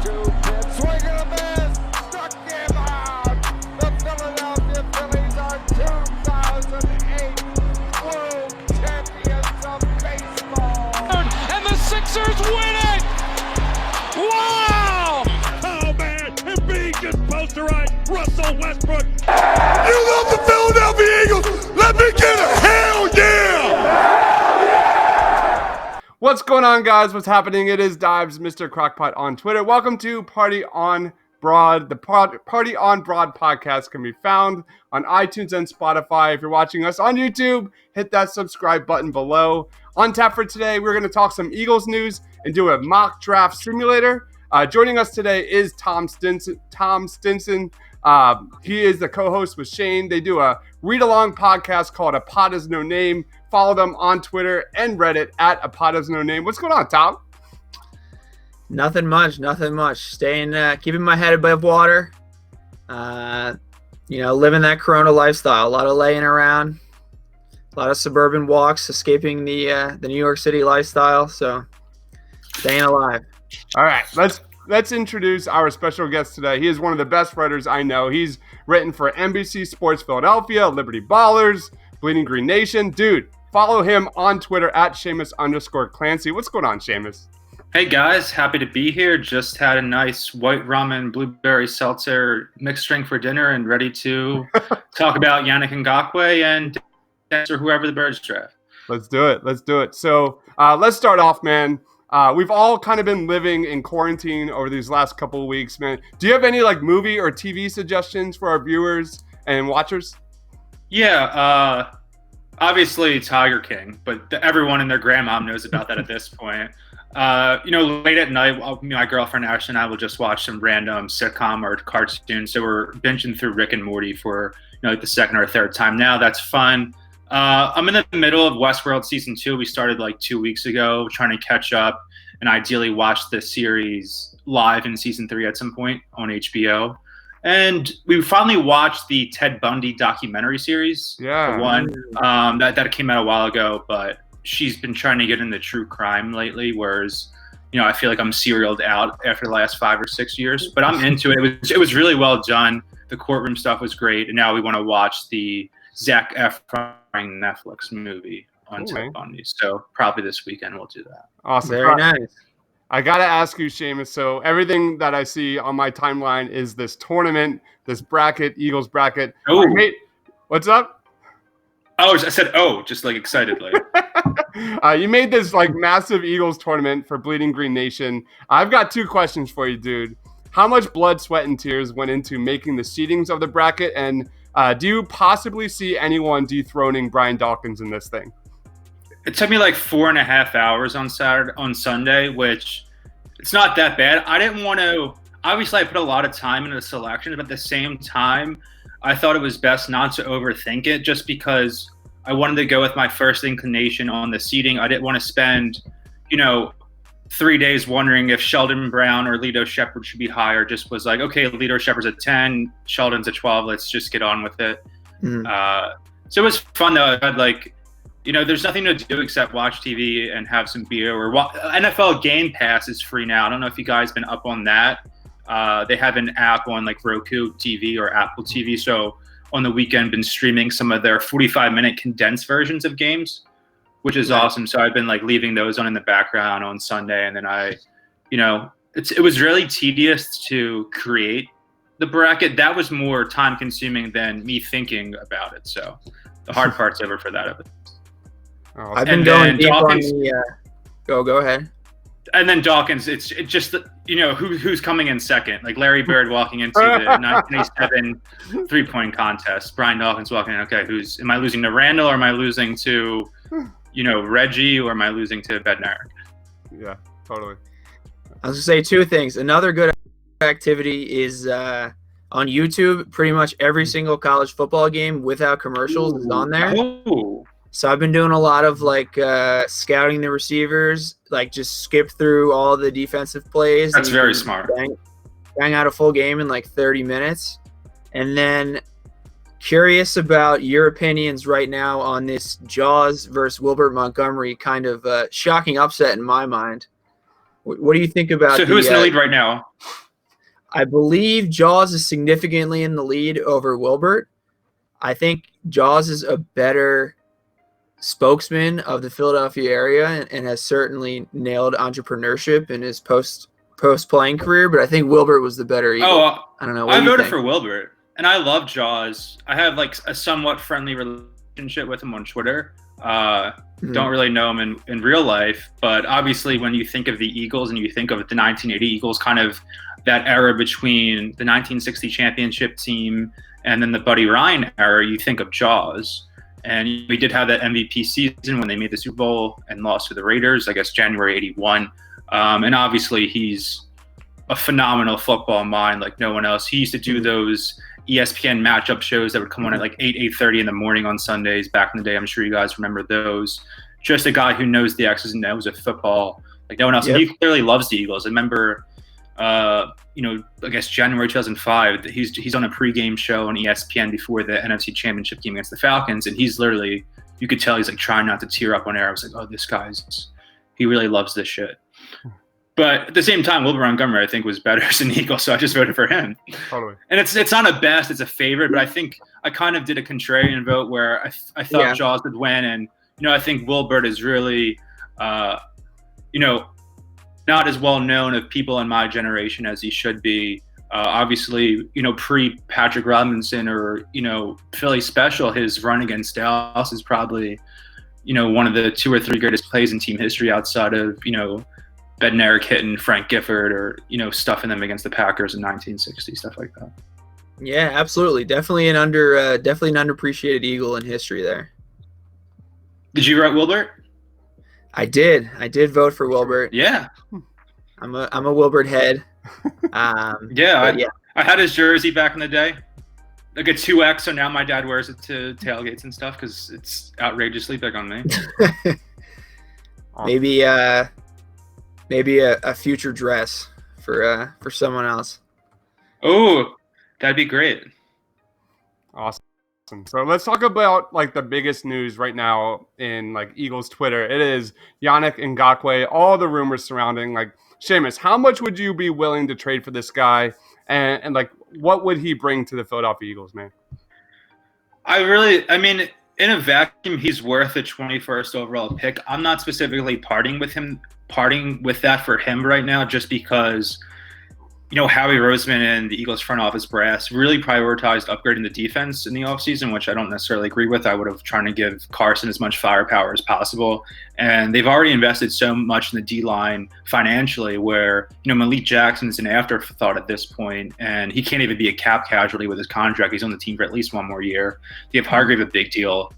Swing and a miss. Struck him out. The Philadelphia Phillies are 2008 World Champions of baseball. And the Sixers win it. Wow! Oh man, Embiid just posterized Russell Westbrook. You love the Philadelphia Eagles. Let me get a hell yeah! What's going on, guys? What's happening? It is Dives, Mr. Crockpot on Twitter. Welcome to Party on Broad. The Party on Broad podcast can be found on iTunes and Spotify. If you're watching us on YouTube, hit that subscribe button below. On tap for today, we're going to talk some Eagles news and do a mock draft simulator. Joining us today is Tom Stinson. He is the co-host with Shane. They do a read-along podcast called A Pod Is No Name. Follow them on Twitter and Reddit at A Pod Is No Name. What's going on, Tom? Nothing much. Staying, keeping my head above water. Living that Corona lifestyle. A lot of laying around, a lot of suburban walks, escaping the New York City lifestyle. So, staying alive. All right, let's introduce our special guest today. He is one of the best writers I know. He's written for NBC Sports Philadelphia, Liberty Ballers, Bleeding Green Nation. Dude, follow him on Twitter at Shamus_Clancy. What's going on, Shamus? Hey guys, happy to be here. Just had a nice white rum and blueberry seltzer mixed drink for dinner and ready to talk about Yannick Ngakoue and or whoever the Birds draft. Let's do it. So let's start off, man. We've all kind of been living in quarantine over these last couple of weeks, man. Do you have any movie or TV suggestions for our viewers and watchers? Yeah, obviously Tiger King, but everyone and their grandmom knows about that at this point. Late at night, my girlfriend Ashley and I will just watch some random sitcom or cartoon. So we're binging through Rick and Morty for the second or third time now. That's fun. I'm in the middle of Westworld season 2. We started 2 weeks ago, trying to catch up and ideally watch the series live in season 3 at some point on HBO. And we finally watched the Ted Bundy documentary series. Yeah. The one that came out a while ago, but she's been trying to get into true crime lately, whereas I feel like I'm serialed out after the last 5 or 6 years. But I'm into it. It was really well done. The courtroom stuff was great, and now we want to watch the Zac Efron Netflix movie on Ted Bundy. So probably this weekend we'll do that. Awesome. Very nice. I got to ask you, Shamus, so everything that I see on my timeline is this tournament, this bracket, Eagles bracket. Oh. What's up? Oh, I said, just excitedly. You made this massive Eagles tournament for Bleeding Green Nation. I've got 2 questions for you, dude. How much blood, sweat, and tears went into making the seedings of the bracket? And do you possibly see anyone dethroning Brian Dawkins in this thing? It took me 4.5 hours on Sunday, which it's not that bad. I didn't want to. Obviously, I put a lot of time into the selection, but at the same time, I thought it was best not to overthink it, just because I wanted to go with my first inclination on the seeding. I didn't want to spend, 3 days wondering if Sheldon Brown or Lito Shepherd should be higher. Just was okay, Lito Shepherd's a 10, Sheldon's a 12. Let's just get on with it. So it was fun though. I had there's nothing to do except watch TV and have some beer. Or NFL Game Pass is free now. I don't know if you guys been up on that. They have an app on Roku TV or Apple TV. So on the weekend, been streaming some of their 45-minute condensed versions of games, which is awesome. So I've been leaving those on in the background on Sunday. And then it was really tedious to create the bracket. That was more time consuming than me thinking about it. So the hard part's over for that. I've been going deep on the go ahead. And then Dawkins, it's just who's coming in second. Larry Bird walking into the 1987 3-point contest. Brian Dawkins walking in. Okay, am I losing to Randall, or am I losing to Reggie, or am I losing to Bednarik? Yeah, totally. I was gonna say 2 things. Another good activity is on YouTube. Pretty much every single college football game without commercials is on there. Oh. So I've been doing a lot of scouting the receivers, just skip through all the defensive plays. That's very smart. Bang out a full game in 30 minutes. And then curious about your opinions right now on this Jaws versus Wilbert Montgomery kind of shocking upset in my mind. What do you think about? So who's in the lead right now? I believe Jaws is significantly in the lead over Wilbert. I think Jaws is a better spokesman of the Philadelphia area and has certainly nailed entrepreneurship in his post playing career. But I think Wilbert was the better Eagle. Oh, I don't know. I voted for Wilbert, and I love Jaws. I have like a somewhat friendly relationship with him on Twitter. Don't really know him in real life, but obviously when you think of the Eagles and you think of the 1980 Eagles, kind of that era between the 1960 championship team and then the Buddy Ryan era, you think of Jaws. And we did have that MVP season when they made the Super Bowl and lost to the Raiders, I guess January 81. And obviously he's a phenomenal football mind like no one else. He used to do those ESPN matchup shows that would come on at like 8:30 in the morning on Sundays back in the day. I'm sure you guys remember those. Just a guy who knows the X's and O's of football like no one else. Yep. And he clearly loves the Eagles. I remember, I guess January 2005, he's on a pregame show on ESPN before the NFC Championship game against the Falcons, and he's literally, you could tell he's like trying not to tear up on air. I was like, oh, this guy's, he really loves this shit. But at the same time, Wilbur Montgomery, I think, was better as an Eagle, so I just voted for him. Totally. And it's not a best, it's a favorite, but I think I kind of did a contrarian vote where I thought Jaws would win, and I think Wilbert is really, not as well known of people in my generation as he should be. Obviously, pre-Patrick Robinson or, Philly special, his run against Dallas is probably, one of the 2 or 3 greatest plays in team history outside of, Bednarik hitting Frank Gifford or, stuffing them against the Packers in 1960, stuff like that. Yeah, absolutely. Definitely an underappreciated Eagle in history there. Did you write Wilbert? I did vote for Wilbert. Yeah. I'm a Wilbert head. I had his jersey back in the day. Like a 2X, so now my dad wears it to tailgates and stuff because it's outrageously big on me. Maybe a future dress for someone else. Oh, that'd be great. Awesome. So let's talk about like the biggest news right now in like Eagles Twitter. It is Yannick Ngakoue, all the rumors surrounding like Shamus. How much would you be willing to trade for this guy? And like, what would he bring to the Philadelphia Eagles, man? In a vacuum, he's worth a 21st overall pick. I'm not specifically parting with that for him right now, just because, Howie Roseman and the Eagles front office brass really prioritized upgrading the defense in the offseason, which I don't necessarily agree with. I would have tried to give Carson as much firepower as possible. And they've already invested so much in the D-line financially where, Malik Jackson is an afterthought at this point, and he can't even be a cap casualty with his contract. He's on the team for at least 1 more year. You have Hargrave, a big deal.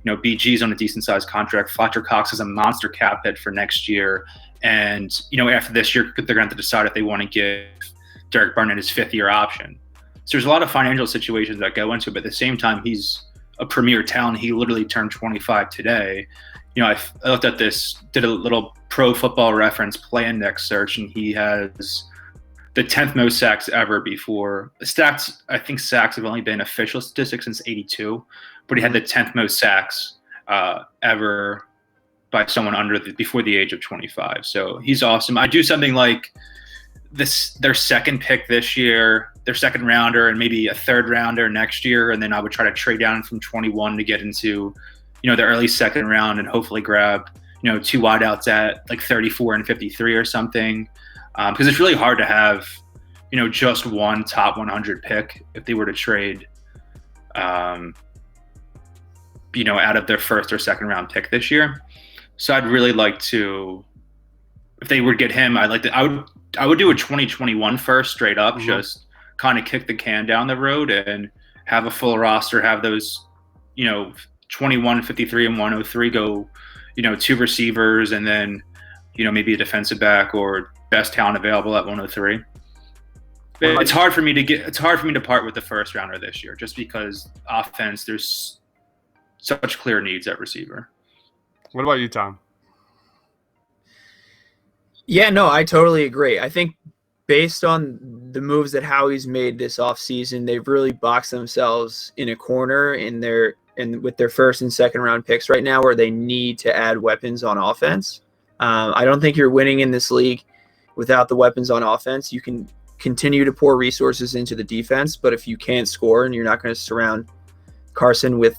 BG's on a decent-sized contract. Fletcher Cox is a monster cap hit for next year. And, after this year, they're going to have to decide if they want to give Derek Barnett his 5th-year option. So there's a lot of financial situations that go into it, but at the same time, he's a premier talent. He literally turned 25 today. I looked at this, did a little Pro Football Reference play index search, and he has the 10th most sacks ever before. I think sacks have only been official statistics since 82, but he had the 10th most sacks ever by someone before the age of 25. So he's awesome. I do something like their second pick this year, their second rounder, and maybe a 3rd rounder next year, and then I would try to trade down from 21 to get into, the early 2nd round and hopefully grab, 2 wideouts at like 34 and 53 or something, because it's really hard to have, just one top 100 pick if they were to trade, out of their 1st or 2nd round pick this year. So I'd really like to, if they would get him, I would do a 2021 first straight up, just kind of kick the can down the road and have a full roster, have those, 21, 53, and 103 go, 2 receivers and then, maybe a defensive back or best talent available at 103. But it's hard for me to part with the 1st rounder this year, just because offense, there's such clear needs at receiver. What about you, Tom? Yeah, no, I totally agree. I think based on the moves that Howie's made this offseason, they've really boxed themselves in a corner with their 1st and 2nd round picks right now, where they need to add weapons on offense. I don't think you're winning in this league without the weapons on offense. You can continue to pour resources into the defense, but if you can't score and you're not going to surround Carson with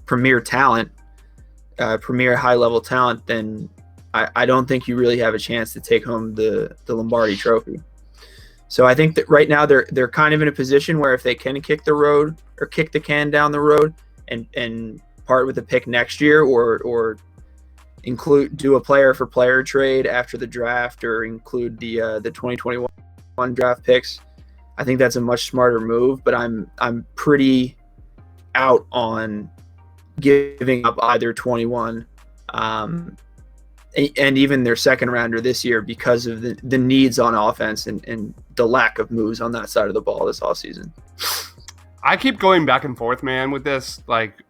premier talent, premier high-level talent, then I don't think you really have a chance to take home the Lombardi Trophy. So I think that right now they're kind of in a position where if they can kick the can down the road and part with a pick next year, or do a player for player trade after the draft, or include the 2021 draft picks, I think that's a much smarter move. But I'm pretty out on giving up either 21 and even their second rounder this year because of the needs on offense and the lack of moves on that side of the ball this offseason. I keep going back and forth, man, with this. Like,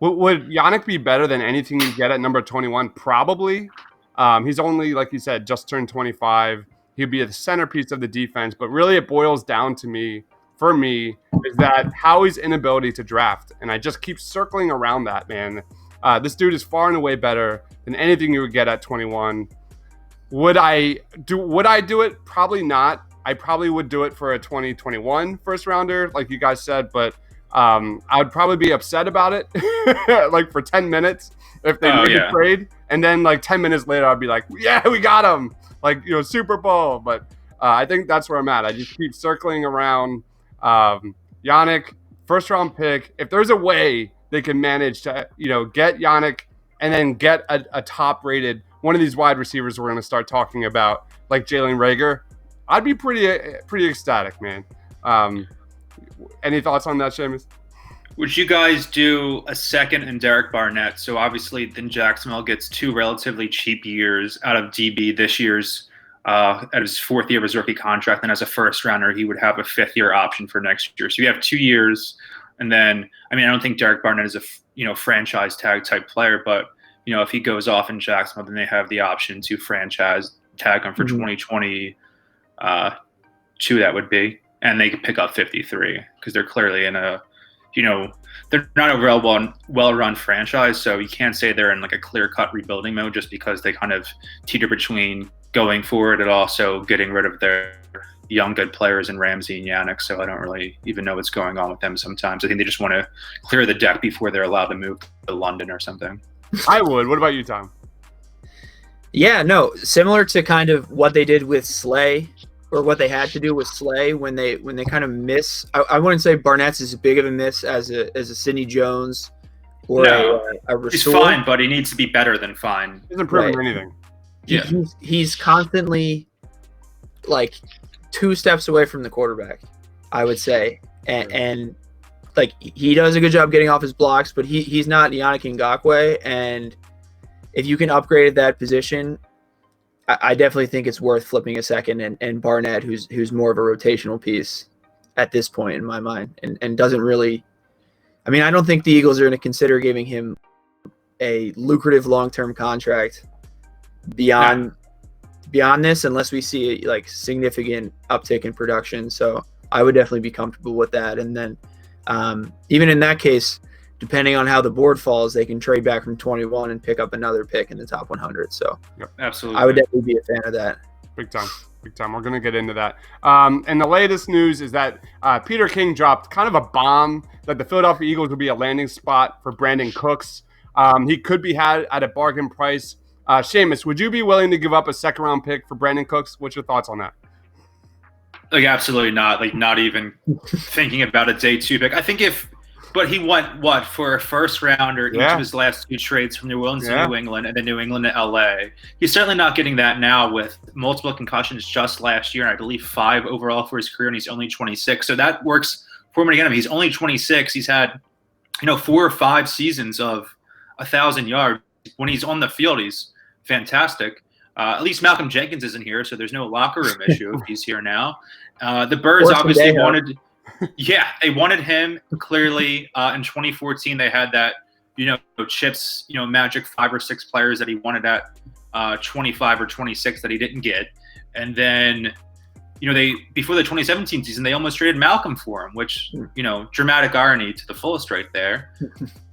would Yannick be better than anything you get at number 21? Probably. He's only, like you said, just turned 25. He'd be the centerpiece of the defense. But really it boils down to for me, is that Howie's inability to draft. And I just keep circling around that, man. This dude is far and away better than anything you would get at 21. Would I do it? Probably not. I probably would do it for a 2021 first rounder, like you guys said, but I would probably be upset about it like for 10 minutes if they made a trade. And then like 10 minutes later, I'd be like, yeah, we got him. Like, Super Bowl. But I think that's where I'm at. I just keep circling around Yannick, first round pick. If there's a way they can manage to, get Yannick and then get a top rated one of these wide receivers we're going to start talking about, like Jalen Reagor, I'd be pretty ecstatic, man. Any thoughts on that, Shamus? Would you guys do a second and Derek Barnett? So obviously then Jacksonville gets 2 relatively cheap years out of DB this year's at his 4th year of his rookie contract. And as a first rounder, he would have a 5th year option for next year. So you have 2 years. And then, I don't think Derek Barnett is a franchise tag type player, but if he goes off in Jacksonville, then they have the option to franchise tag him for 2022. That would be, and they could pick up 53 because they're clearly in a, they're not a real well-run franchise. So you can't say they're in like a clear-cut rebuilding mode just because they kind of teeter between going forward and also getting rid of their young good players in Ramsey and Yannick. So I don't really even know what's going on with them sometimes. I think they just want to clear the deck before they're allowed to move to London or something. I would. What about you, Tom? Yeah, no, similar to kind of what they did with Slay, or what they had to do with Slay when they kind of miss. I wouldn't say Barnett's as big of a miss as a Sidney Jones or a Rasul. He's fine, but he needs to be better than fine. He's improving anything. Yeah, he's constantly like 2 steps away from the quarterback, I would say, and like he does a good job getting off his blocks, but he's not Yannick Ngakoue, and if you can upgrade at that position, I definitely think it's worth flipping a second and Barnett, who's more of a rotational piece at this point in my mind, and doesn't really. I don't think the Eagles are going to consider giving him a lucrative long-term contract beyond this unless we see like significant uptick in production. So I would definitely be comfortable with that. And then even in that case, depending on how the board falls, they can trade back from 21 and pick up another pick in the top 100. So yep, absolutely, I would definitely be a fan of that. Big time. We're going to get into that. And the latest news is that Peter King dropped kind of a bomb that the Philadelphia Eagles would be a landing spot for Brandon Cooks. He could be had at a bargain price. Shamus, would you be willing to give up a second-round pick for Brandon Cooks? What's your thoughts on that? Like, absolutely not. Like, not even thinking about a day 2 pick. I think but he went, for a first rounder each of his last 2 trades from New Orleans to New England and then New England to LA. He's certainly not getting that now with multiple concussions just last year, and I believe 5 overall for his career, and he's only 26. So that works for him again. He's only 26. He's had, 4 or 5 seasons of 1,000 yards. When he's on the field, he's fantastic. At least Malcolm Jenkins isn't here, so there's no locker room issue if he's here now. The Birds obviously wanted – they wanted him clearly. In 2014, they had that, Chips, magic 5 or 6 players that he wanted at 25 or 26 that he didn't get. And then, before the 2017 season, they almost traded Malcolm for him, which, dramatic irony to the fullest right there.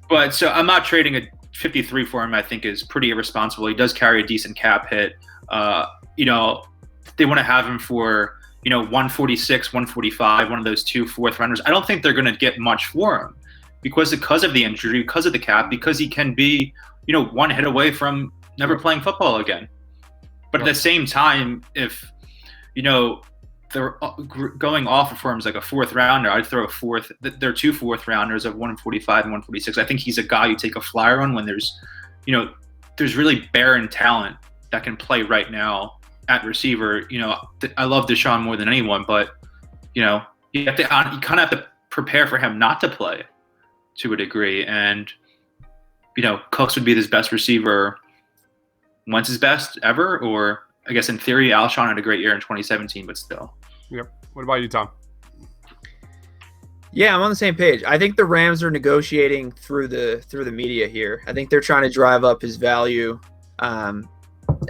But so I'm not trading a 53 for him. I think is pretty irresponsible. He does carry a decent cap hit. they want to have him for 146, 145, one of those 2 fourth rounders. I don't think they're going to get much for him because of the injury, because of the cap, because he can be one hit away from never playing football again. But at the same time, if they're going off for him as like a 4th rounder, I'd throw there are 2 4th rounders of 145 and 146. I think he's a guy you take a flyer on when there's really barren talent that can play right now at receiver. I love Deshaun more than anyone, but you kind of have to prepare for him not to play to a degree. And Cooks would be his best receiver, once his best ever, or I guess in theory, Alshon had a great year in 2017, but still. Yep. What about you, Tom? Yeah, I'm on the same page. I think the Rams are negotiating through the media here. I think they're trying to drive up his value.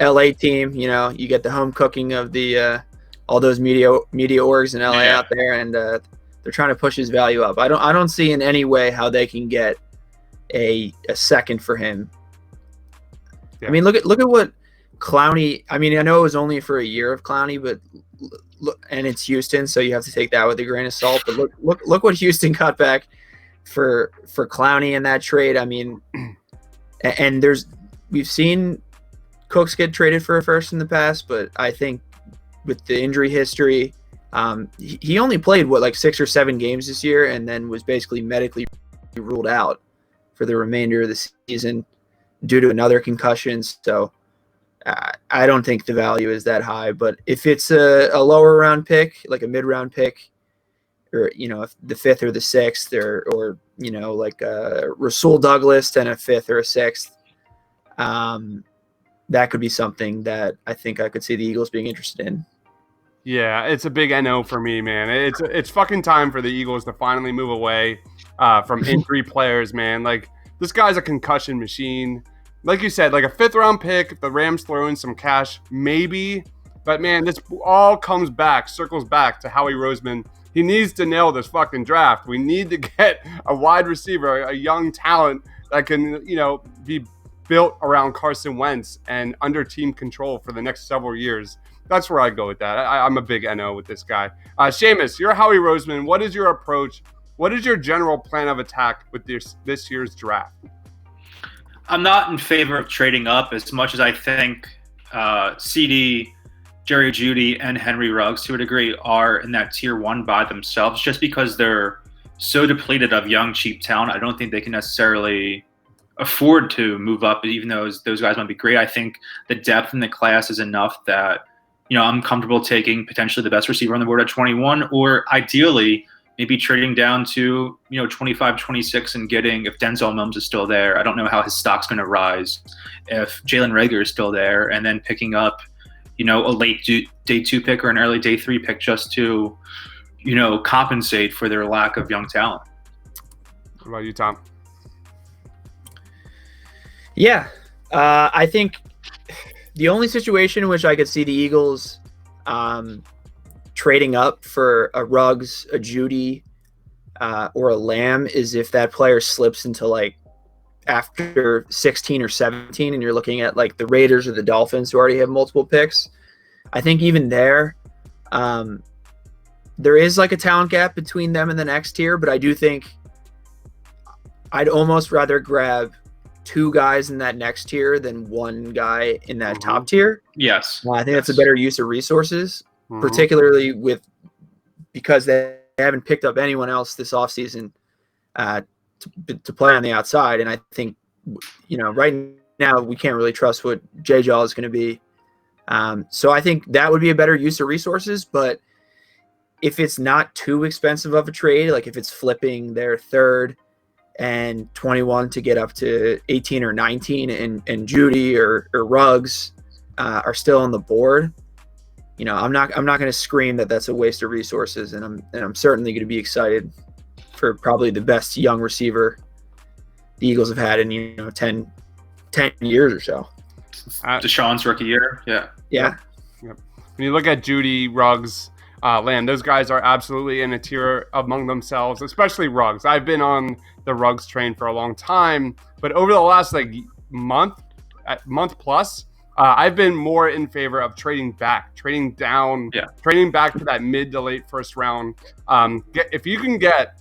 LA team, you get the home cooking of the all those media orgs in LA out there, and they're trying to push his value up. I don't see in any way how they can get a second for him. Yeah. I mean, look at what Clowney. I mean, I know it was only for a year of Clowney, but look, and it's Houston, so you have to take that with a grain of salt. But look what Houston got back for Clowney in that trade. I mean, and we've seen Cooks get traded for a first in the past, but I think with the injury history, he only played 6 or 7 games this year, and then was basically medically ruled out for the remainder of the season due to another concussion. So I don't think the value is that high. But if it's a lower round pick, like a mid round pick, or if the 5th or the 6th, or like Rasul Douglas and a 5th or a 6th, that could be something that I think I could see the Eagles being interested in. Yeah, it's a big NO for me, man. It's fucking time for the Eagles to finally move away from injury players, man. Like, this guy's a concussion machine. Like you said, like a 5th round pick, the Rams throw in some cash, maybe. But man, this all circles back to Howie Roseman. He needs to nail this fucking draft. We need to get a wide receiver, a young talent that can, be built around Carson Wentz and under team control for the next several years. That's where I go with that. I'm a big NO with this guy. Shamus, you're Howie Roseman. What is your approach? What is your general plan of attack with this year's draft? I'm not in favor of trading up as much as I think CD, Jerry Jeudy, and Henry Ruggs, to a degree, are in that tier 1 by themselves. Just because they're so depleted of young, cheap talent, I don't think they can necessarily afford to move up, even though those guys might be great. I think the depth in the class is enough that I'm comfortable taking potentially the best receiver on the board at 21, or ideally maybe trading down to 25, 26 and getting, if Denzel Mims is still there, I don't know how his stock's going to rise, if Jalen Reagor is still there, and then picking up a late day 2 pick or an early day 3 pick just to compensate for their lack of young talent. What about you, Tom? Yeah, I think the only situation in which I could see the Eagles trading up for a Ruggs, a Jeudy, or a Lamb is if that player slips into after 16 or 17, and you're looking at the Raiders or the Dolphins who already have multiple picks. I think even there is a talent gap between them and the next tier, but I do think I'd almost rather grab 2 guys in that next tier than 1 guy in that top tier. Yes. I think that's a better use of resources, particularly because they haven't picked up anyone else this offseason to play on the outside. And I think, right now we can't really trust what J-Jaw is going to be. So I think that would be a better use of resources. But if it's not too expensive of a trade, like if it's flipping their 3rd and 21 to get up to 18 or 19, and Jeudy or Ruggs are still on the board, I'm not going to scream that that's a waste of resources, and I'm certainly going to be excited for probably the best young receiver the Eagles have had in 10 years or so. Deshaun's rookie year, yeah. Yep. When you look at Jeudy, Ruggs, Lamb, those guys are absolutely in a tier among themselves, especially Ruggs. I've been on the Ruggs train for a long time, but over the last month plus, I've been more in favor of trading down, trading back to that mid to late first round. If you can get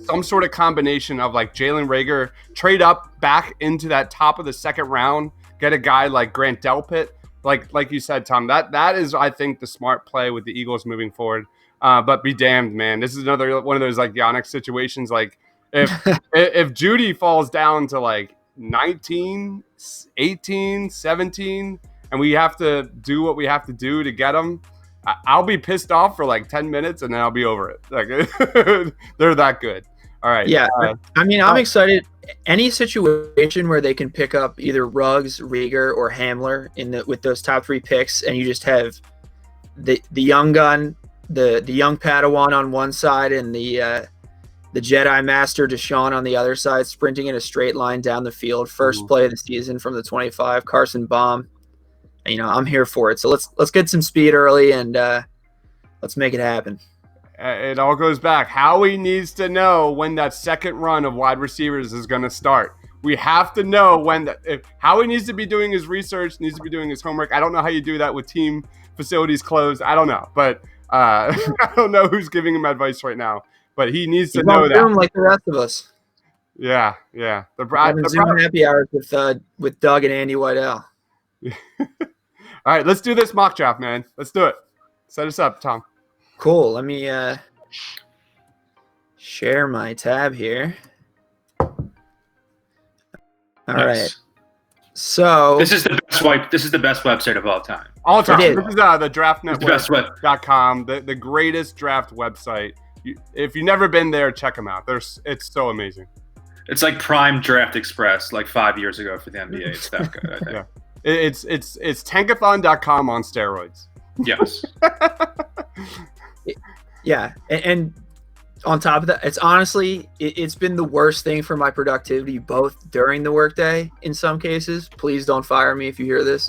some sort of combination of like Jalen Reagor, trade up back into that top of the second round, get a guy like Grant Delpit, like you said, Tom. That is, I think, the smart play with the Eagles moving forward. But be damned, man. This is another one of those like Giannis situations. Like if Judy falls down to like 19, 18, 17, and we have to do what we have to do to get them, I'll be pissed off for like 10 minutes and then I'll be over it. Like they're that good. All right. Yeah. I'm excited. Any situation where they can pick up either Ruggs, Reagor, or Hamler with those top 3 picks, and you just have the young gun, the young Padawan on one side, and the Jedi Master Deshaun on the other side, sprinting in a straight line down the field. First play of the season from the 25, Carson Baum. I'm here for it. So let's get some speed early and let's make it happen. It all goes back. Howie needs to know when that second run of wide receivers is going to start. We have to know when if Howie needs to be doing his research, needs to be doing his homework. I don't know how you do that with team facilities closed. I don't know, but I don't know who's giving him advice right now. But he needs to know that. Like the rest of us. Yeah. The Zoom happy hours with Doug and Andy Whitell. All right, let's do this mock draft, man. Let's do it. Set us up, Tom. Cool. Let me share my tab here. All right. So this is the best This is the best website of all time. All time. This is the draftnetwork.com, the greatest draft website. If you've never been there, check them out. It's so amazing. It's like Prime Draft Express, like 5 years ago for the NBA. It's that good, I think. Yeah. It's tankathon.com on steroids. Yes. Yeah, and on top of that, it's honestly it's been the worst thing for my productivity, both during the workday in some cases. Please don't fire me if you hear this,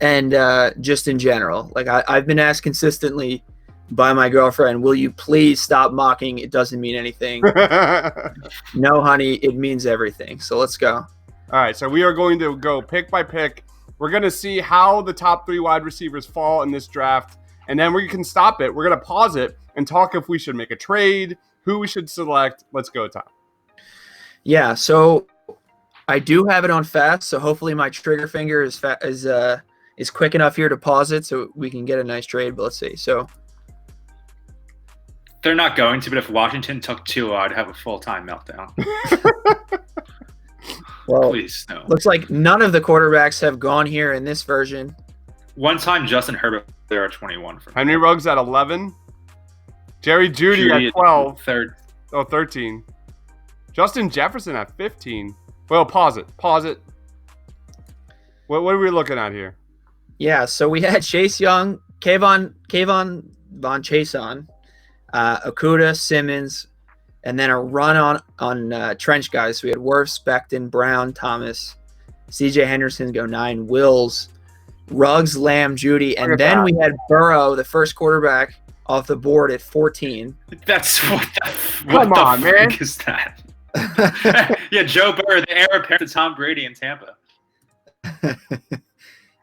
and just in general. Like I've been asked consistently by my girlfriend, "Will you please stop mocking? It doesn't mean anything." No, honey, it means everything. So let's go. All right, so we are going to go pick by pick. We're going to see how the top 3 wide receivers fall in this draft, and then we can stop it. We're going to pause it and talk if we should make a trade, who we should select. Let's go, Tom. Yeah, so I do have it on fast, so hopefully my trigger finger is quick enough here to pause it so we can get a nice trade, but let's see. So they're not going to, but if Washington took 2, I'd have a full-time meltdown. Well, please, no. Looks like none of the quarterbacks have gone here in this version. One time, Justin Herbert there at 21. For Henry Ruggs at 11. Jerry Jeudy at 12. 13. Justin Jefferson at 15. Well, pause it. What are we looking at here? Yeah, so we had Chase Young, Kayvon Von Chason, Okudah, Simmons, and then a run on trench guys. So we had Wirfs, Becton, Brown, Thomas, C.J. Henderson go 9, Wills, Ruggs, Lamb, Jeudy, and then we had Burrow, the first quarterback, off the board at 14. That's what Come on, man. Is that? Yeah, Joe Burrow, the heir apparent to Tom Brady in Tampa.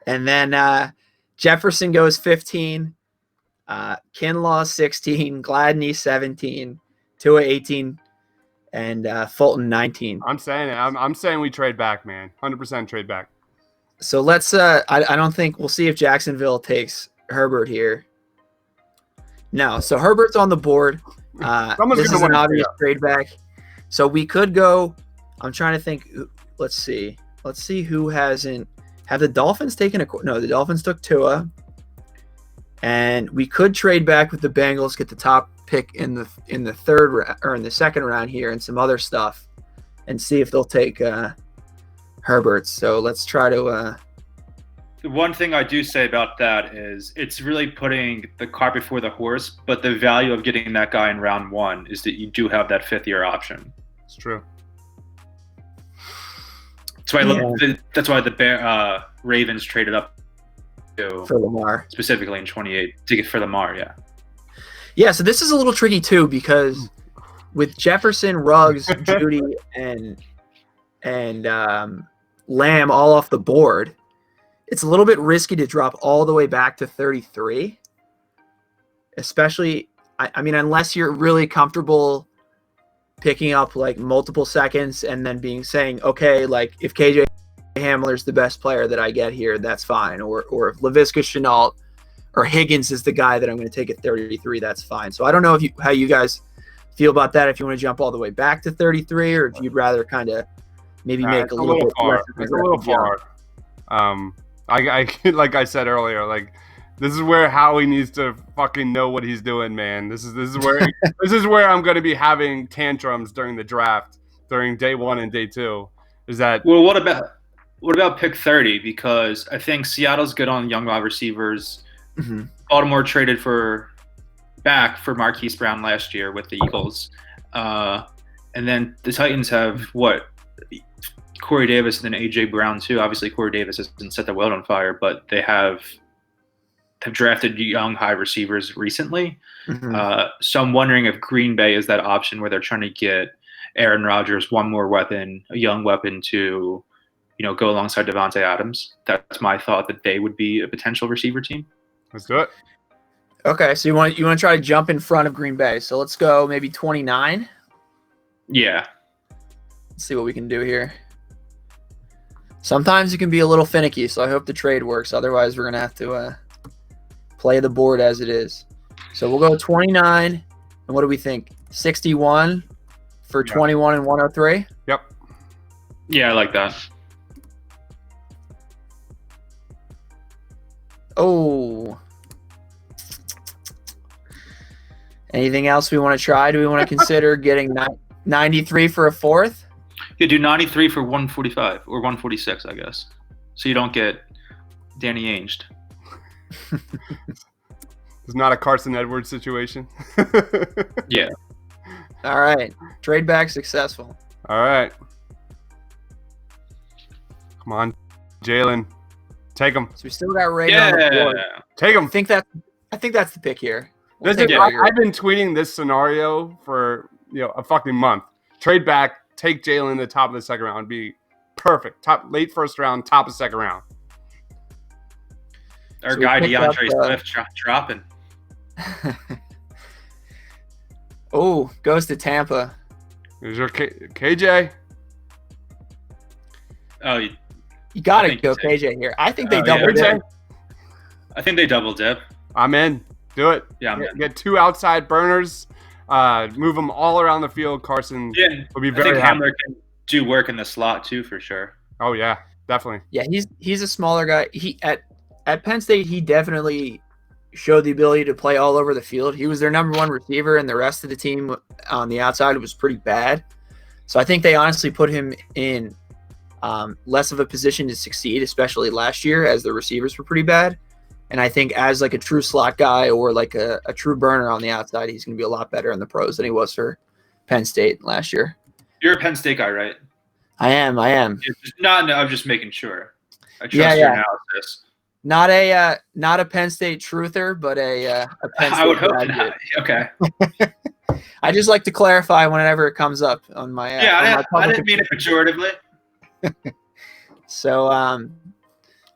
And then Jefferson goes 15, Kinlaw 16, Gladney 17, Tua 18, and Fulton 19. I'm saying it. I'm saying we trade back, man. 100% trade back. So let's I don't think we'll see if Jacksonville takes Herbert here. No, so Herbert's on the board. This is an obvious trade back. So we could go. I'm trying to think. Let's see who hasn't. Have the Dolphins taken no, the Dolphins took Tua. And we could trade back with the Bengals, get the top pick in the third round or in the second round here, and some other stuff, and see if they'll take Herbert. So let's try to. The one thing I do say about that is it's really putting the cart before the horse, but the value of getting that guy in round 1 is that you do have that 5th-year option. It's true. That's why the Ravens traded up for Lamar, specifically in 28 to get for Lamar. Yeah. So this is a little tricky too, because with Jefferson, Ruggs, Jeudy, and Lamb all off the board, it's a little bit risky to drop all the way back to 33, especially, I mean, unless you're really comfortable picking up like multiple seconds and then saying, okay, like if KJ Hamler's the best player that I get here, that's fine. Or if Laviska Shenault or Higgins is the guy that I'm going to take at 33, that's fine. So I don't know how you guys feel about that, if you want to jump all the way back to 33 or if you'd rather kind of maybe make a little bit far. It's a little far. I like I said earlier, like this is where Howie needs to fucking know what he's doing, man. This is where this is where I'm going to be having tantrums during the draft, during day 1 and day 2. Is that well? What about pick 30? Because I think Seattle's good on young wide receivers. Mm-hmm. Baltimore traded back for Marquise Brown last year with the Eagles, and then the Titans have Corey Davis and then AJ Brown too. Obviously, Corey Davis hasn't set the world on fire, but they have drafted young high receivers recently. Mm-hmm. So I'm wondering if Green Bay is that option where they're trying to get Aaron Rodgers one more weapon, a young weapon to, go alongside Devontae Adams. That's my thought, that they would be a potential receiver team. Let's do it. Okay, so you want to try to jump in front of Green Bay. So let's go maybe 29. Yeah. Let's see what we can do here. Sometimes it can be a little finicky, so I hope the trade works. Otherwise, we're going to have to play the board as it is. So we'll go 29. And what do we think? 61 for 21 and 103? Yep. Yeah, I like that. Oh. Anything else we want to try? Do we want to consider getting 93 for a fourth? You do 93 for 145 or 146, I guess. So you don't get Danny Ainge. It's not a Carson Edwards situation. Yeah. All right. Trade back successful. All right. Come on, Jalen. Take him. So we still got Ray on the board. Take him. I think that's the pick here. I've been tweeting this scenario for a fucking month. Trade back, take Jalen the top of the second round, be perfect. Late first round, top of second round. Our guy DeAndre Swift dropping. Oh, goes to Tampa. Here's your KJ. Oh, you got to go KJ here. I think they double dip. I think they double dip. I'm in. Do it. Yeah, get 2 outside burners. Move them all around the field. Carson will be very happy. Hamler can do work in the slot too, for sure. Oh yeah, definitely. Yeah, he's a smaller guy. He at Penn State, he definitely showed the ability to play all over the field. He was their number 1 receiver, and the rest of the team on the outside was pretty bad. So I think they honestly put him in less of a position to succeed, especially last year, as the receivers were pretty bad. And I think as like a true slot guy or like a true burner on the outside, he's going to be a lot better in the pros than he was for Penn State last year. You're a Penn State guy, right? I am. No, I'm just making sure. I trust your analysis. Not a Penn State truther, but a Penn State I would hope graduate. not. Okay. I just like to clarify whenever it comes up on my I didn't mean it pejoratively. So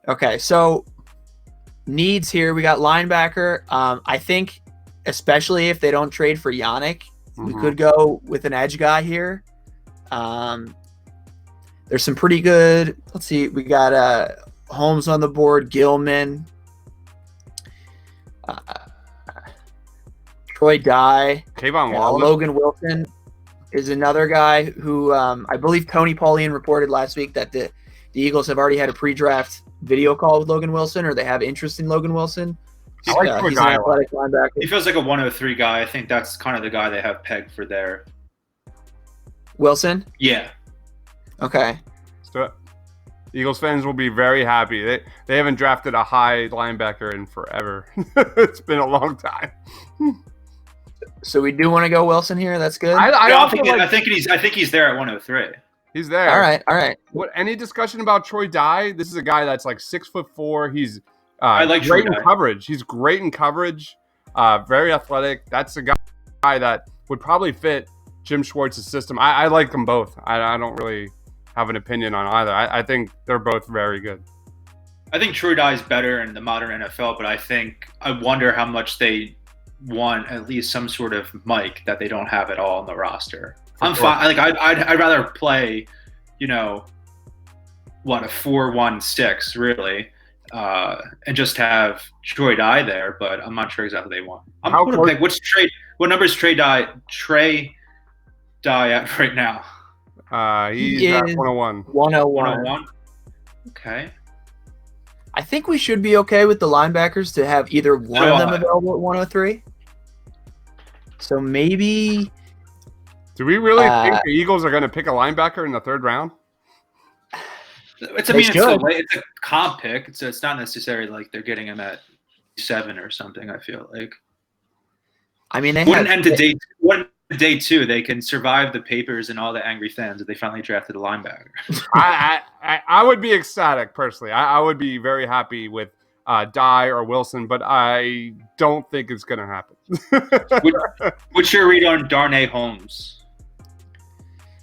okay, so needs here, we got linebacker. I think especially if they don't trade for Yannick, we could go with an edge guy here. There's some pretty good, let's see, we got Holmes on the board, Gilman, Troy Dye, Kayvon Wallace. Logan Wilson is another guy who I believe Tony Pauline reported last week that the Eagles have already had a pre-draft video call with Logan Wilson, or they have interest in Logan Wilson. He's an athletic linebacker. He feels like a 103 guy. I think that's kind of the guy they have pegged for their Wilson? Yeah. Okay. Let's do it. Eagles fans will be very happy. They haven't drafted a high linebacker in forever. It's been a long time. So we do want to go Wilson here. That's good. I think he's there at 103. He's there. All right. What? Any discussion about Troy Dye? This is a guy that's like 6'4". He's I like great Troy in Dye. coverage. He's great in coverage. Very athletic. That's a guy that would probably fit Jim Schwartz's system. I like them both. I don't really have an opinion on either. I think they're both very good. I think Troy Dye is better in the modern NFL, but I wonder how much they want at least some sort of mic that they don't have at all on the roster. I'm fine. Like I'd rather play, a 4-1-6 really, and just have Troy Dye there. But I'm not sure exactly what they want. I'm going to pick what number is Trey Dye at right now? He's at 101. 101. Okay. I think we should be okay with the linebackers to have either one of them available at 103. So maybe. Do we really think the Eagles are going to pick a linebacker in the 3rd round? It's a comp pick, so it's not necessarily like they're getting him at 7 or something. I feel like. I mean, they wouldn't end day 2. They can survive the papers and all the angry fans if they finally drafted a linebacker. I would be ecstatic personally. I would be very happy with Dye or Wilson, but I don't think it's going to happen. What's your read on Darnay Holmes?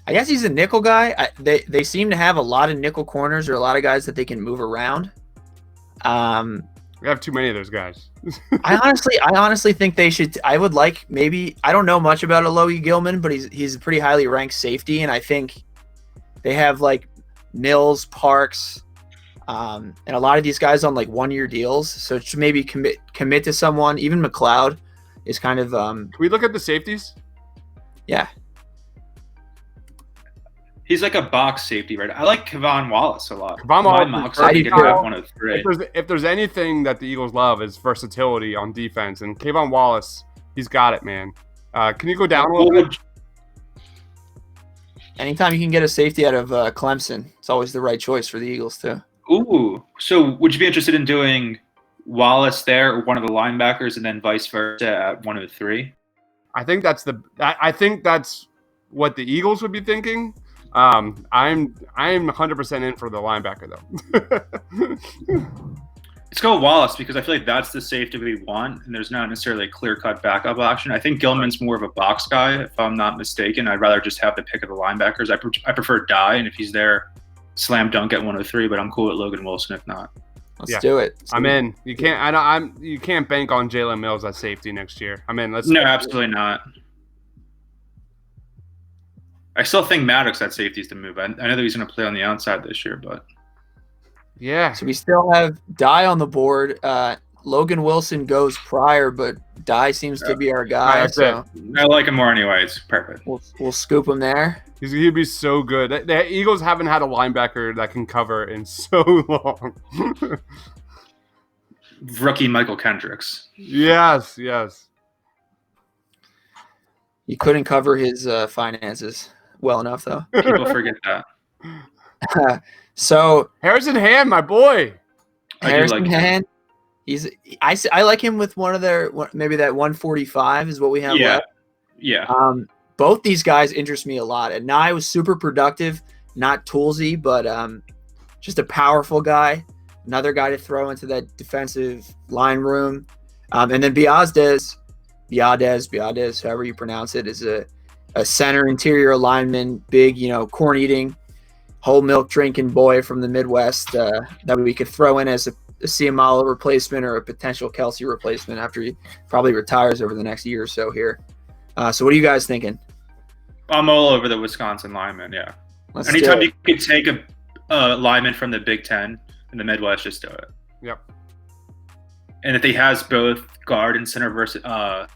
I guess he's a nickel guy. They seem to have a lot of nickel corners or a lot of guys that they can move around. We have too many of those guys. I honestly think they should. I would like maybe. I don't know much about Alohi Gilman, but he's a pretty highly ranked safety, and I think they have like Mills, Parks, and a lot of these guys on like 1-year deals. So it should maybe commit to someone. Even McLeod is kind of. Can we look at the safeties? Yeah. He's like a box safety, right? I like Kevon Wallace a lot. Kevon Wallace, at 103. If there's anything that the Eagles love is versatility on defense, and Kevon Wallace, he's got it, man. Can you go down a little bit? Anytime you can get a safety out of Clemson, it's always the right choice for the Eagles too. Ooh, so would you be interested in doing Wallace there or one of the linebackers, and then vice versa at 103? I think that's what the Eagles would be thinking. I'm 100% in for the linebacker though. Let's go Wallace because I feel like that's the safety we want, and there's not necessarily a clear-cut backup option. I think Gilman's more of a box guy, if I'm not mistaken. I'd rather just have the pick of the linebackers. I prefer Dye, and if he's there, slam dunk at 103. But I'm cool with Logan Wilson if not. Let's do it. I'm in. You can't. You can't bank on Jalen Mills at safety next year. I'm in. No, absolutely not. I still think Maddox at safety is the move. I know that he's going to play on the outside this year, but yeah. So we still have Dye on the board. Logan Wilson goes prior, but Dye seems to be our guy. So I like him more anyway. It's perfect. We'll scoop him there. He'd be so good. The Eagles haven't had a linebacker that can cover in so long. Rookie Michael Kendricks. Yes. You couldn't cover his finances well enough, though. People forget that. So Harrison Hand, my boy. Harrison Hand. I like him with one of their maybe that 145 is what we have left. Yeah. Both these guys interest me a lot. And Nye was super productive, not toolsy, but just a powerful guy. Another guy to throw into that defensive line room. And then Biadez, however you pronounce it, is a center interior lineman, big, corn eating, whole milk drinking boy from the Midwest that we could throw in as a Ciamalo replacement or a potential Kelsey replacement after he probably retires over the next year or so here. So what are you guys thinking? I'm all over the Wisconsin lineman, yeah. Anytime you could take a lineman from the Big Ten in the Midwest, just do it. Yep. And if he has both guard and center versatility,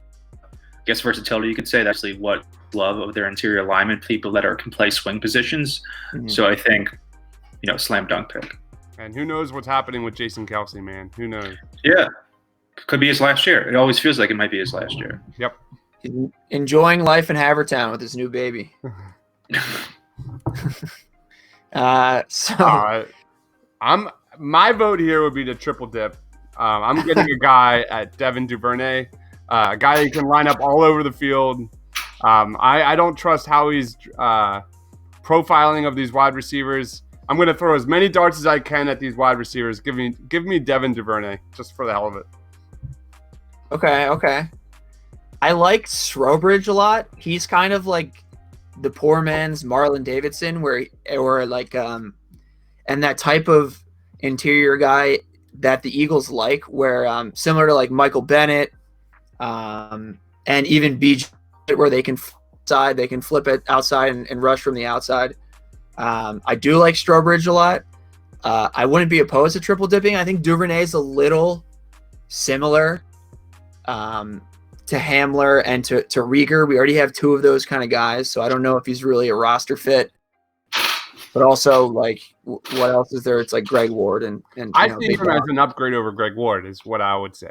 you could say that's actually what love of their interior linemen, people that can play swing positions. Mm-hmm. So I think, slam dunk pick. And who knows what's happening with Jason Kelsey, man? Who knows? Yeah. Could be his last year. It always feels like it might be his last year. Yep. He's enjoying life in Havertown with his new baby. My vote here would be to triple dip. I'm getting a guy at Devin Duvernay, a guy who can line up all over the field. I don't trust how he's profiling of these wide receivers. I'm going to throw as many darts as I can at these wide receivers. Give me Devin Duvernay just for the hell of it. Okay. I like Strobridge a lot. He's kind of like the poor man's Marlon Davidson, and that type of interior guy that the Eagles like, where similar to like Michael Bennett, and even BGN, where they can flip it outside and rush from the outside. I do like Strobridge a lot. I wouldn't be opposed to triple dipping. I think Duvernay is a little similar to Hamler and to Rieger. We already have two of those kind of guys, so I don't know if he's really a roster fit. But also, like, what else is there? It's like Greg Ward and I see him as an upgrade over Greg Ward is what I would say.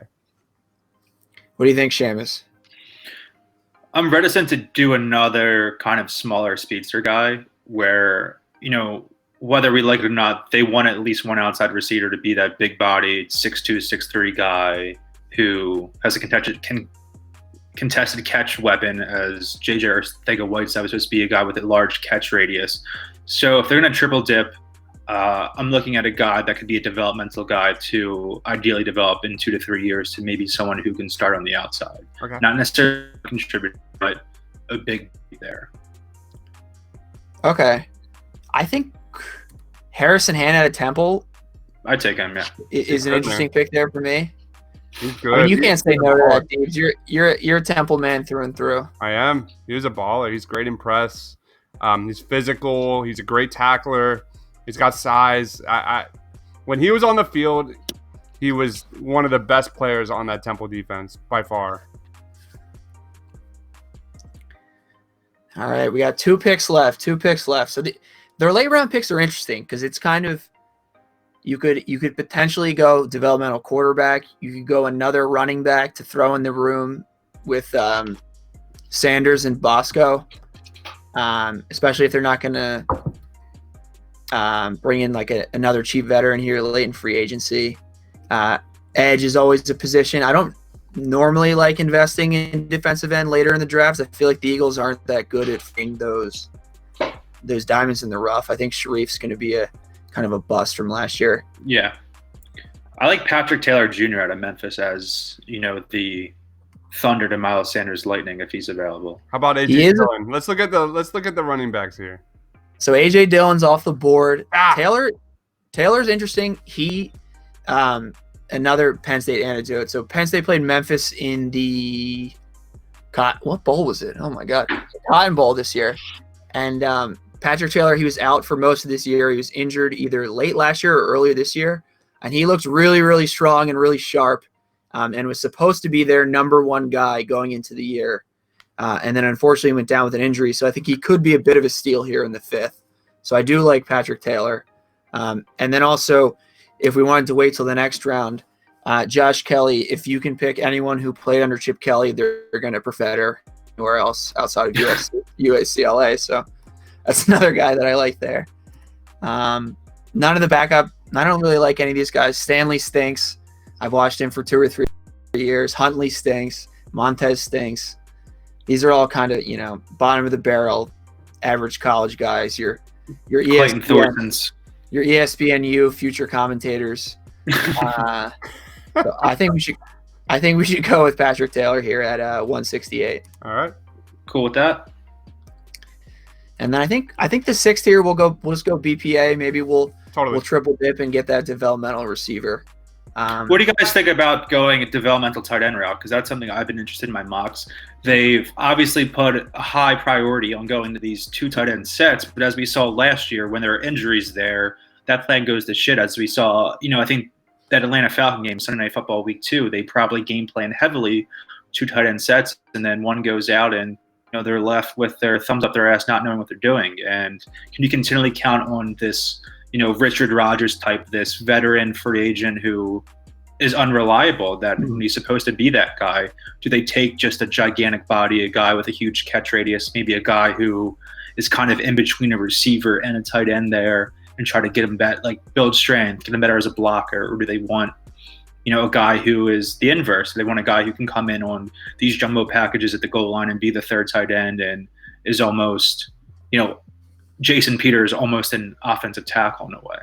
What do you think, Shamus? I'm reticent to do another kind of smaller speedster guy where, whether we like it or not, they want at least one outside receiver to be that big-bodied 6'2", 6'3" guy who has a contested catch weapon, as J.J. Arcega-Whiteside was supposed to be a guy with a large catch radius. So if they're going to triple dip, I'm looking at a guy that could be a developmental guy to ideally develop in 2 to 3 years to maybe someone who can start on the outside. Okay. Not necessarily contribute, but a big there. Okay. I think Harrison Hand out of Temple I'd take him, yeah. is an interesting pick there for me. He's good. I mean, you can't say no to that, Dave. You're a Temple man through and through. I am. He's a baller. He's great in press. He's physical. He's a great tackler. He's got size. When he was on the field, he was one of the best players on that Temple defense by far. All right, we got 2 picks left. So their late round picks are interesting because it's kind of you could potentially go developmental quarterback. You could go another running back to throw in the room with Sanders and Bosco, especially if they're not going to bring in like another cheap veteran here late in free agency. Edge is always a position. I don't normally like investing in defensive end later in the drafts. I feel like the Eagles aren't that good at finding those diamonds in the rough. I think Sharif's going to be a kind of a bust from last year. Yeah. I like Patrick Taylor Jr. out of Memphis as, the Thunder to Miles Sanders Lightning if he's available. How about AJ Dillon? Let's look at the running backs here. So AJ Dillon's off the board. Taylor's interesting. He another Penn State anecdote. So Penn State played Memphis in the what bowl was it? Oh my God, Cotton Bowl this year. And Patrick Taylor, he was out for most of this year. He was injured either late last year or earlier this year, and he looked really, really strong and really sharp, and was supposed to be their number 1 guy going into the year. And then unfortunately went down with an injury. So I think he could be a bit of a steal here in the 5th. So I do like Patrick Taylor. And then also, if we wanted to wait till the next round, Josh Kelly, if you can pick anyone who played under Chip Kelly, they're going to prefer anywhere else outside of UCLA. So that's another guy that I like there. None of the backup. I don't really like any of these guys. Stanley stinks. I've watched him for 2 or 3 years. Huntley stinks. Montez stinks. These are all kind of, bottom of the barrel, average college guys. Your ESPNU future commentators. So I think we should go with Patrick Taylor here at 168. All right, cool with that. And then I think the 6th here we'll just go BPA. Maybe we'll triple dip and get that developmental receiver. What do you guys think about going a developmental tight end route? Because that's something I've been interested in my mocks. They've obviously put a high priority on going to these 2 tight end sets, but as we saw last year when there were injuries there, that plan goes to shit. As we saw, I think that Atlanta Falcon game, Sunday Night Football Week 2, they probably game plan heavily 2 tight end sets, and then one goes out and they're left with their thumbs up their ass, not knowing what they're doing. And can you continually count on this? Richard Rodgers type, this veteran free agent who is unreliable, that when he's supposed to be that guy, do they take just a gigantic body, a guy with a huge catch radius, maybe a guy who is kind of in between a receiver and a tight end there, and try to get him better, like build strength, get him better as a blocker? Or do they want, a guy who is the inverse? They want a guy who can come in on these jumbo packages at the goal line and be the 3rd tight end and is almost, Jason Peters almost an offensive tackle in a way.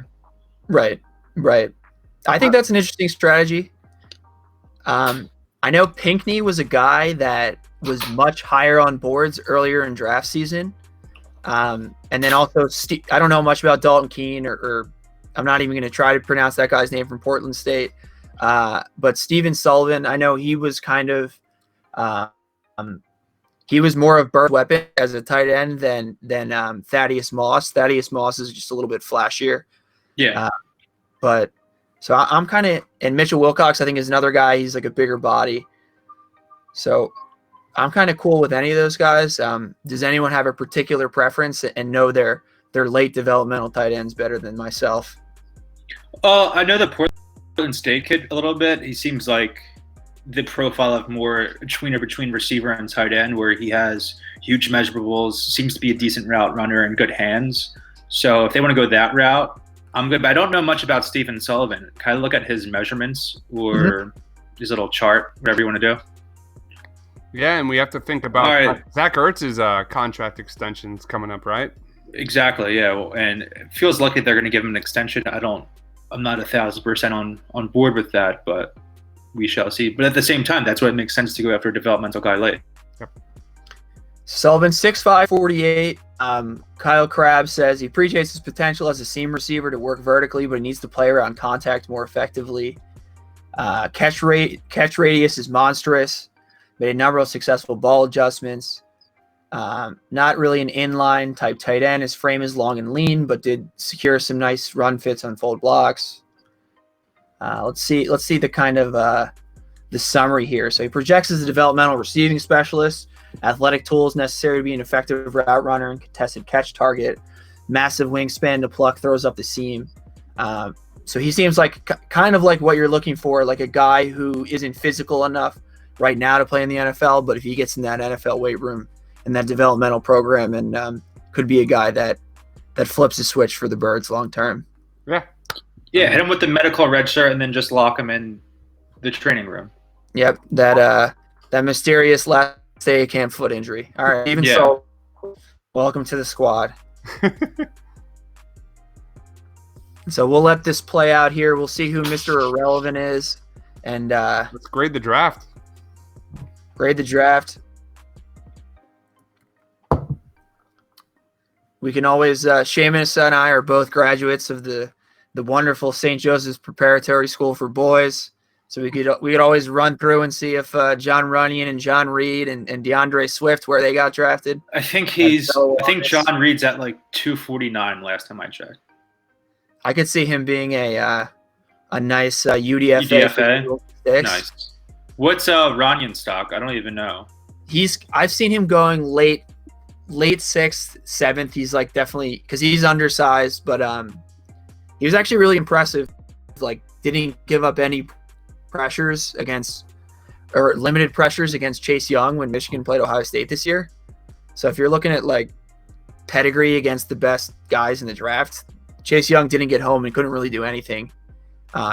Right. I think that's an interesting strategy. I know Pinckney was a guy that was much higher on boards earlier in draft season. And then also, I don't know much about Dalton Keene, or I'm not even going to try to pronounce that guy's name from Portland State. But Steven Sullivan, I know he was kind of he was more of Bird's weapon as a tight end than Thaddeus Moss. Thaddeus Moss is just a little bit flashier. Yeah. But so I'm kind of, and Mitchell Wilcox, I think, is another guy. He's like a bigger body. So I'm kind of cool with any of those guys. Does anyone have a particular preference and know their late developmental tight ends better than myself? I know the Portland State kid a little bit. He seems like the profile of more tweener between receiver and tight end, where he has huge measurables, seems to be a decent route runner and good hands. So if they want to go that route, I'm good. But I don't know much about Stephen Sullivan. Can I look at his measurements or his little chart, whatever you want to do? Yeah, and we have to think about Zach Ertz's contract extensions coming up, right? Exactly, yeah. Well, and it feels likely they're going to give him an extension. I'm not 1,000% on board with that, but we shall see. But at the same time, that's why it makes sense to go after a developmental guy late. Yep. Sullivan, 6'5", 48. Kyle Crabb says he appreciates his potential as a seam receiver to work vertically, but he needs to play around contact more effectively. Catch radius is monstrous. Made a number of successful ball adjustments. Not really an inline type tight end. His frame is long and lean, but did secure some nice run fits on fold blocks. Let's see the kind of the summary here. So he projects as a developmental receiving specialist, athletic tools necessary to be an effective route runner and contested catch target, massive wingspan to pluck throws up the seam. So he seems like kind of like what you're looking for, like a guy who isn't physical enough right now to play in the NFL, but if he gets in that NFL weight room and that developmental program, and could be a guy that flips a switch for the Birds long term. Yeah, hit him with the medical red shirt and then just lock him in the training room. Yep, that mysterious last day of camp foot injury. All right, so, welcome to the squad. So we'll let this play out here. We'll see who Mr. Irrelevant is, and let's grade the draft. We can always Shamus and I are both graduates of the wonderful St. Joseph's Preparatory School for Boys. So we could always run through and see if John Runyon and John Reed and DeAndre Swift, where they got drafted. I think John Reed's at like 249 last time I checked. I could see him being a nice UDFA. Nice. What's Runyon stock? I don't even know. I've seen him going late 6th, 7th. He's like definitely, because he's undersized, but he was actually really impressive. Like, didn't give up any pressures or limited pressures against Chase Young when Michigan played Ohio State this year. So if you're looking at like pedigree against the best guys in the draft, Chase Young didn't get home and couldn't really do anything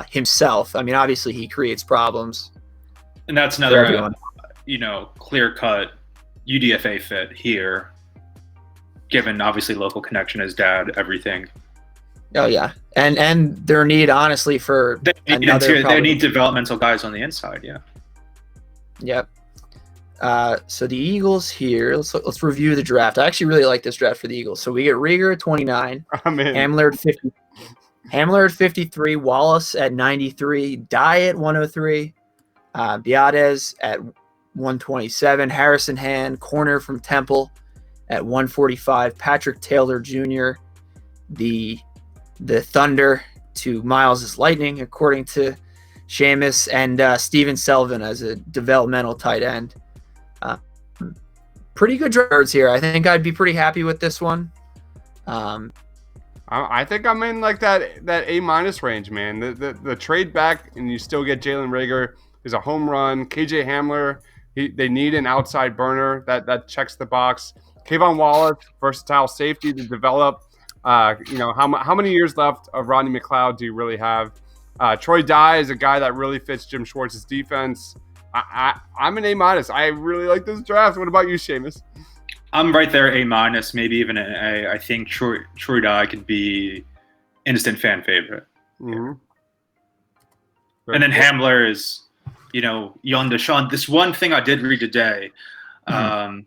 himself. I mean, obviously he creates problems. And that's another, clear-cut UDFA fit here, given obviously local connection, his dad, everything. Oh yeah, and their need, honestly, for they need developmental guys on the inside. Yeah. Yep. So the Eagles here. Let's review the draft. I actually really like this draft for the Eagles. So we get Rieger at 29, Hamler at 50, Hamler at 53, Wallace at 93, Dye at 103, Biades at 127, Harrison Hand, corner from Temple, at 145, Patrick Taylor Jr., the Thunder to Miles' Lightning, according to Shamus, and Steven Sullivan as a developmental tight end. Pretty good drafts here. I think I'd be pretty happy with this one. I think I'm in like that A- range, man. The trade back and you still get Jalen Reagor is a home run. KJ Hamler, they need an outside burner that checks the box. Kayvon Wallace, versatile safety to develop. How many years left of Rodney McLeod do you really have? Troy Dye is a guy that really fits Jim Schwartz's defense. I'm an A-. I really like this draft. What about you, Shamus? I'm right there, A-, maybe even an A. I think Troy Dye could be instant fan favorite. Mm-hmm. And then Hamler is, young Deshaun. This one thing I did read today, I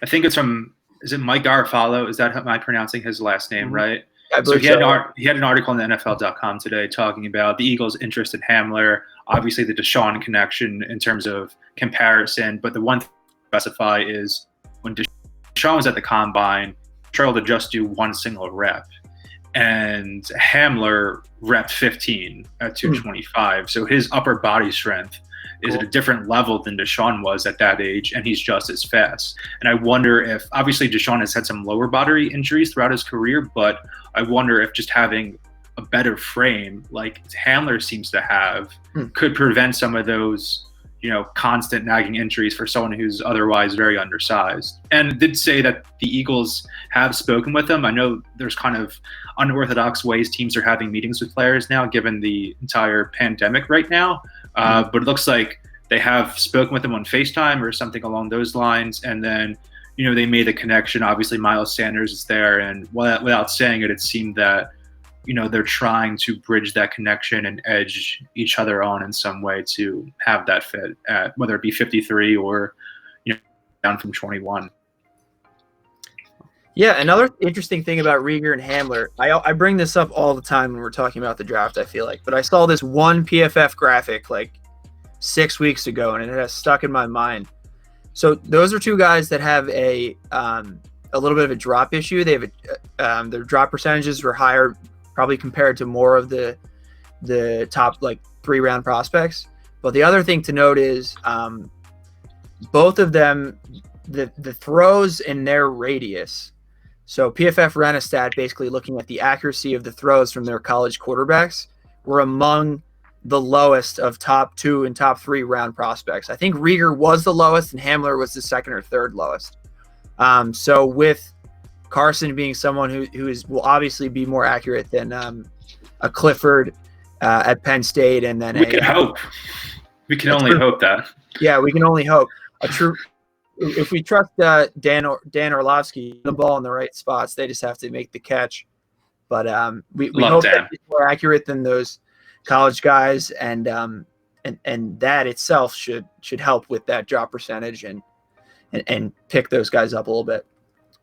think it's from is it Mike Garofalo? Is that how am I pronouncing his last name right? I So believe he had, so. he had an article on the NFL.com today talking about the Eagles' interest in Hamler, obviously the Deshaun connection in terms of comparison. But the one thing to specify is when Deshaun was at the combine, Charles to just do one single rep. And Hamler repped 15 at 225. So his upper body strength is at a different level than Deshaun was at that age, and he's just as fast. And I wonder if, obviously Deshaun has had some lower body injuries throughout his career, but I wonder if just having a better frame like Hamler seems to have could prevent some of those, you know, constant nagging injuries for someone who's otherwise very undersized. And did say that the Eagles have spoken with him. I know there's kind of unorthodox ways teams are having meetings with players now, given the entire pandemic right now. But it looks like they have spoken with him on FaceTime or something along those lines. And then, you know, they made the connection. Obviously, Miles Sanders is there. And without saying it, it seemed that, you know, they're trying to bridge that connection and edge each other on in some way to have that fit at whether it be 53 or, you know, down from 21. Yeah, another interesting thing about Rieger and Hamler, I bring this up all the time when we're talking about the draft, I feel like, but I saw this one PFF graphic like 6 weeks ago, and it has stuck in my mind. So those are two guys that have a little bit of a drop issue. They have their drop percentages were higher, probably compared to more of the top like 3-round prospects. But the other thing to note is both of them, the throws in their radius. So PFF ran a stat basically looking at the accuracy of the throws from their college quarterbacks were among the lowest of top 2 and top 3 round prospects. I think Rieger was the lowest and Hamler was the second or third lowest. So with Carson being someone who will obviously be more accurate than a Clifford at Penn State, and then we can hope. We can only hope that. Yeah, we can only hope. If we trust Dan Orlovsky, the ball in the right spots, they just have to make the catch. But we hope that he's more accurate than those college guys, and that itself should help with that drop percentage and pick those guys up a little bit.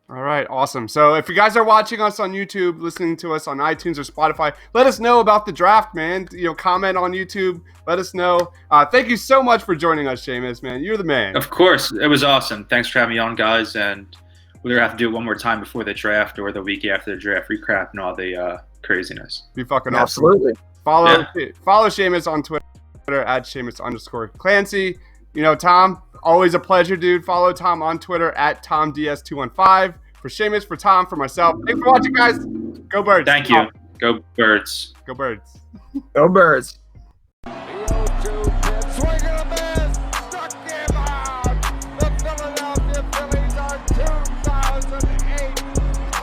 All right, awesome. So if you guys are watching us on YouTube, listening to us on iTunes or Spotify, let us know about the draft, man. You know, comment on YouTube. Let us know. Thank you so much for joining us, Shamus, man. You're the man. Of course. It was awesome. Thanks for having me on, guys. And we'll either have to do it one more time before the draft or the week after the draft recap and all the craziness. Be fucking Absolutely. Awesome. Follow Shamus on Twitter at Shamus_Clancy. You know, Tom, always a pleasure, dude. Follow Tom on Twitter at TomDS215. For Shamus, for Tom, for myself. Thanks for watching, guys. Go Birds. Thank you. Go Birds. Go Birds. Go Birds. The 0-2 pitch, swing and a miss, struck him out. The Philadelphia Phillies are 2008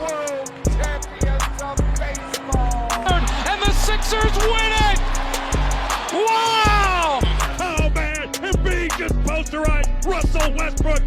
World Champions of Baseball. And the Sixers win it! Wow! Oh man, Embiid just posterized Russell Westbrook